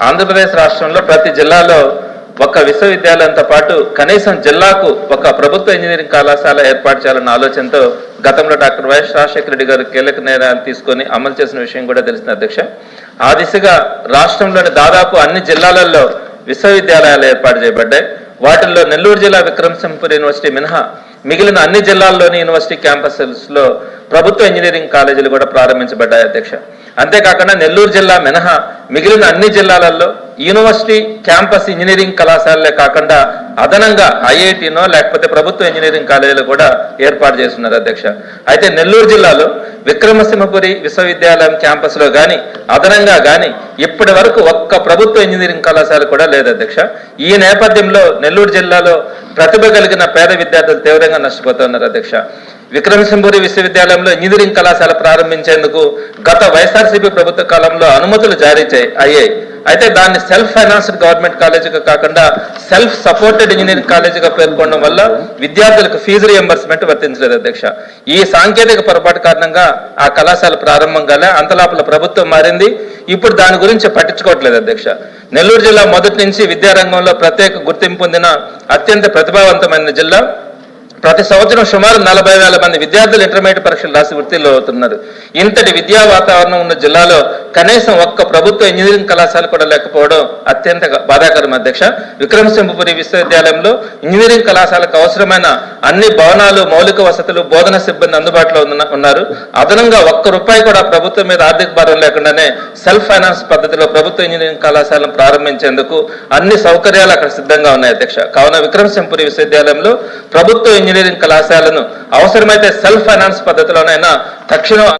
ఆంధ్రప్రదేశ్ రాష్ట్రంలో ప్రతి జిల్లాలో ఒక విశ్వవిద్యాలయంతో పాటు కనీసం జిల్లాకు ఒక ప్రభుత్వ ఇంజనీరింగ్ కళాశాల ఏర్పాటు చేయాలన్న ఆలోచనతో గతంలో డాక్టర్ వైఎస్ రాజశేఖర రెడ్డి గారు కీలక నిర్ణయాలు తీసుకొని అమలు చేసిన విషయం కూడా తెలిసిన అధ్యక్ష. ఆ దిశగా రాష్ట్రంలోని దాదాపు అన్ని జిల్లాలలో విశ్వవిద్యాలయాలు ఏర్పాటు చేయబడ్డాయి. వాటిల్లో నెల్లూరు జిల్లా విక్రమసింహపురి యూనివర్సిటీ మినహా మిగిలిన అన్ని జిల్లాల్లోని యూనివర్సిటీ క్యాంపస్లో ప్రభుత్వ ఇంజనీరింగ్ కాలేజీలు కూడా ప్రారంభించబడ్డాయి అధ్యక్ష. అంతేకాకుండా నెల్లూరు జిల్లా మినహా మిగిలిన అన్ని జిల్లాలలో యూనివర్సిటీ క్యాంపస్ ఇంజనీరింగ్ కళాశాలలే కాకుండా అదనంగా ఐఐటీనో లేకపోతే ప్రభుత్వ ఇంజనీరింగ్ కాలేజీలు కూడా ఏర్పాటు చేస్తున్నారు అధ్యక్ష. అయితే నెల్లూరు జిల్లాలో విక్రమసింహపురి విశ్వవిద్యాలయం క్యాంపస్లో కానీ అదనంగా కానీ ఇప్పటి వరకు ఒక్క ప్రభుత్వ ఇంజనీరింగ్ కళాశాల కూడా లేదు అధ్యక్ష. ఈ నేపథ్యంలో నెల్లూరు జిల్లాలో ప్రతిభ కలిగిన పేద విద్యార్థులు తీవ్రంగా నష్టపోతున్నారు అధ్యక్ష. విక్రమసింహపురి విశ్వవిద్యాలయంలో ఇంజనీరింగ్ కళాశాల ప్రారంభించేందుకు గత వైఎస్ఆర్సీపీ ప్రభుత్వ కాలంలో అనుమతులు జారీ అయ్యాయి. అయితే దాన్ని సెల్ఫ్ ఫైనాన్స్డ్ గవర్నమెంట్ కాలేజీగా కాకుండా సెల్ఫ్ సపోర్టెడ్ ఇంజనీరింగ్ కాలేజీగా పేర్కొనడం వల్ల విద్యార్థులకు ఫీజు రియంబర్స్మెంట్ వర్తించలేదు అధ్యక్ష. ఈ సాంకేతిక పొరపాటు కారణంగా ఆ కళాశాల ప్రారంభం కాలే. అంతలోపల ప్రభుత్వం మారింది. ఇప్పుడు దాని గురించి పట్టించుకోవట్లేదు అధ్యక్ష. నెల్లూరు జిల్లా మొదటి నుంచి విద్యారంగంలో ప్రత్యేక గుర్తింపు పొందిన అత్యంత ప్రతిభావంతమైన జిల్లా. ప్రతి సంవత్సరం సుమారు 40,000 మంది విద్యార్థులు ఇంటర్మీడియట్ పరీక్షలు రాసి వృత్తిలో అవుతున్నారు. ఇంతటి విద్యా వాతావరణం ఉన్న జిల్లాలో కనీసం ఒక్క ప్రభుత్వ ఇంజనీరింగ్ కళాశాల కూడా లేకపోవడం అత్యంత బాధాకరం అధ్యక్ష. విక్రమసింహపురి విశ్వవిద్యాలయంలో ఇంజనీరింగ్ కళాశాలకు అవసరమైన అన్ని భవనాలు, మౌలిక వసతులు, బోధన సిబ్బంది అందుబాటులో ఉన్నారు. అదనంగా ₹1 కూడా ప్రభుత్వం మీద ఆర్థిక భారం లేకుండానే సెల్ఫ్ ఫైనాన్స్ పద్ధతిలో ప్రభుత్వ ఇంజనీరింగ్ కళాశాలను ప్రారంభించేందుకు అన్ని సౌకర్యాలు అక్కడ సిద్ధంగా ఉన్నాయి అధ్యక్ష. కావున విక్రమసింహపురి విశ్వవిద్యాలయంలో ప్రభుత్వ ఇంజనీరింగ్ కళాశాలను అవసరమైతే సెల్ఫ్ ఫైనాన్స్ పద్ధతిలోనైనా తక్షణం